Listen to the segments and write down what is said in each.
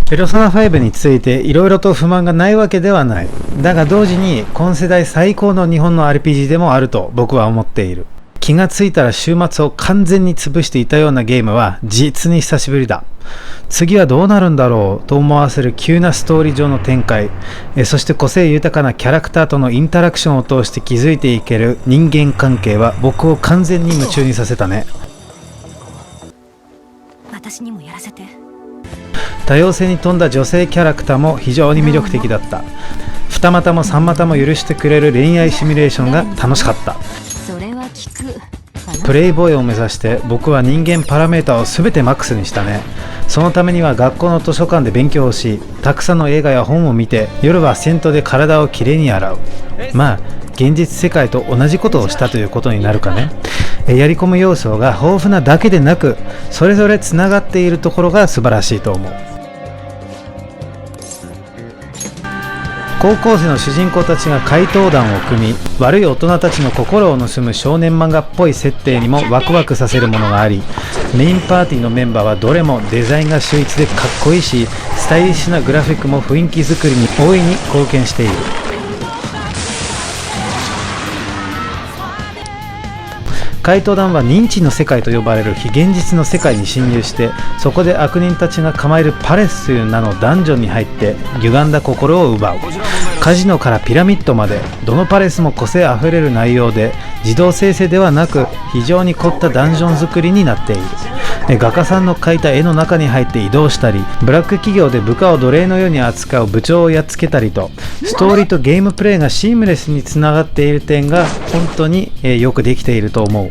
ペルソナ5についていろいろと不満がないわけではない。だが同時に今世代最高の日本の RPG でもあると僕は思っている。気がついたら週末を完全に潰していたようなゲームは実に久しぶりだ。次はどうなるんだろうと思わせる急なストーリー上の展開、そして個性豊かなキャラクターとのインタラクションを通して築いていける人間関係は僕を完全に夢中にさせたね。私にもやらせて。多様性に富んだ女性キャラクターも非常に魅力的だった。二股も三股も許してくれる恋愛シミュレーションが楽しかった。それは聞く。プレイボーイを目指して僕は人間パラメータを全てマックスにしたね。そのためには学校の図書館で勉強をし、たくさんの映画や本を見て、夜は銭湯で体をきれいに洗う。まあ現実世界と同じことをしたということになるかね。やり込む要素が豊富なだけでなく、それぞれつながっているところが素晴らしいと思う。高校生の主人公たちが怪盗団を組み、悪い大人たちの心を盗む少年漫画っぽい設定にもワクワクさせるものがあり、メインパーティーのメンバーはどれもデザインが秀逸でかっこいいし、スタイリッシュなグラフィックも雰囲気作りに大いに貢献している。怪盗団は認知の世界と呼ばれる非現実の世界に侵入して、そこで悪人たちが構えるパレスという名のダンジョンに入って歪んだ心を奪う。カジノからピラミッドまでどのパレスも個性あふれる内容で、自動生成ではなく非常に凝ったダンジョン作りになっている。画家さんの描いた絵の中に入って移動したり、ブラック企業で部下を奴隷のように扱う部長をやっつけたりと、ストーリーとゲームプレイがシームレスにつながっている点が本当によくできていると思う。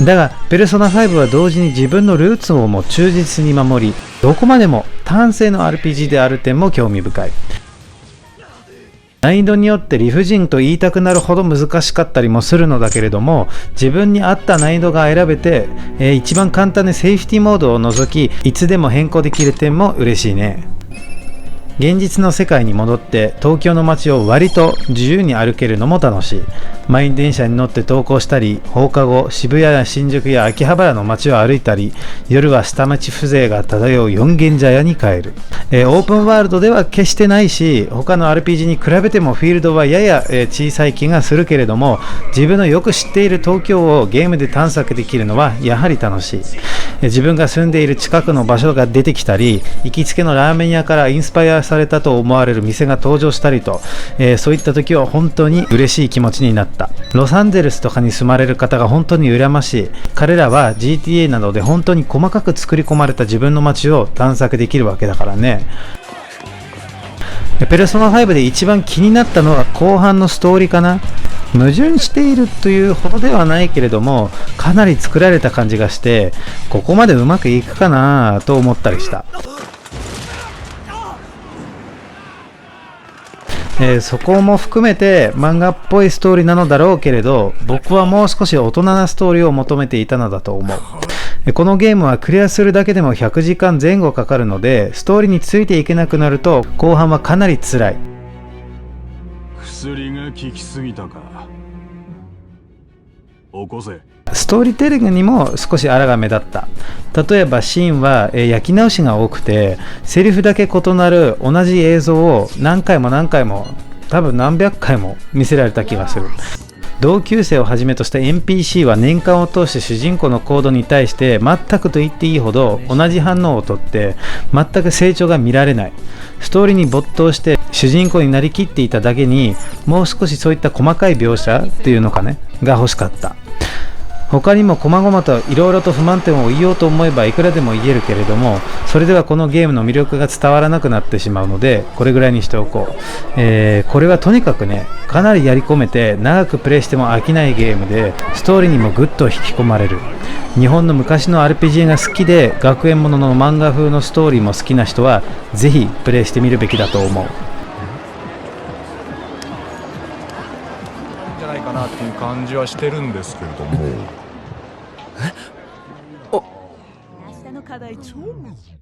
だがペルソナ5は同時に自分のルーツをも忠実に守り、どこまでも単性の RPG である点も興味深い。難易度によって理不尽と言いたくなるほど難しかったりもするのだけれども、自分に合った難易度が選べて、一番簡単でセーフティーモードを除きいつでも変更できる点も嬉しいね。現実の世界に戻って東京の街を割と自由に歩けるのも楽しい。満員電車に乗って登校したり、放課後渋谷や新宿や秋葉原の街を歩いたり、夜は下町風情が漂う四軒茶屋に帰る。オープンワールドでは決してないし、他の RPG に比べてもフィールドはやや小さい気がするけれども、自分のよく知っている東京をゲームで探索できるのはやはり楽しい。自分が住んでいる近くの場所が出てきたり、行きつけのラーメン屋からインスパイアされたと思われる店が登場したりと、そういった時は本当に嬉しい気持ちになった。ロサンゼルスとかに住まれる方が本当に羨ましい。彼らは GTA などで本当に細かく作り込まれた自分の街を探索できるわけだからね。ペルソナ5で一番気になったのは後半のストーリーかな。矛盾しているというほどではないけれども、かなり作られた感じがして、ここまでうまくいくかなと思ったりした。そこも含めて漫画っぽいストーリーなのだろうけれど、僕はもう少し大人なストーリーを求めていたのだと思う。このゲームはクリアするだけでも100時間前後かかるので、ストーリーについていけなくなると後半はかなり辛い。薬が効きすぎたか。起こせ。ストーリーテリングにも少しあらが目立った。例えばシーンは焼き直しが多くて、セリフだけ異なる同じ映像を何回も何回も、多分何百回も見せられた気がする。同級生をはじめとした NPC は年間を通して主人公の行動に対して全くと言っていいほど同じ反応をとって全く成長が見られない。ストーリーに没頭して主人公になりきっていただけに、もう少しそういった細かい描写っていうのかねが欲しかった。他にも細々といろいろと不満点を言おうと思えばいくらでも言えるけれども、それではこのゲームの魅力が伝わらなくなってしまうので、これぐらいにしておこう。これはとにかくね、かなりやり込めて長くプレイしても飽きないゲームで、ストーリーにもぐっと引き込まれる。日本の昔の RPG が好きで、学園ものの漫画風のストーリーも好きな人はぜひプレイしてみるべきだと思う。じゃないかなっていう感じはしてるんですけれども。明日の課題超むずい。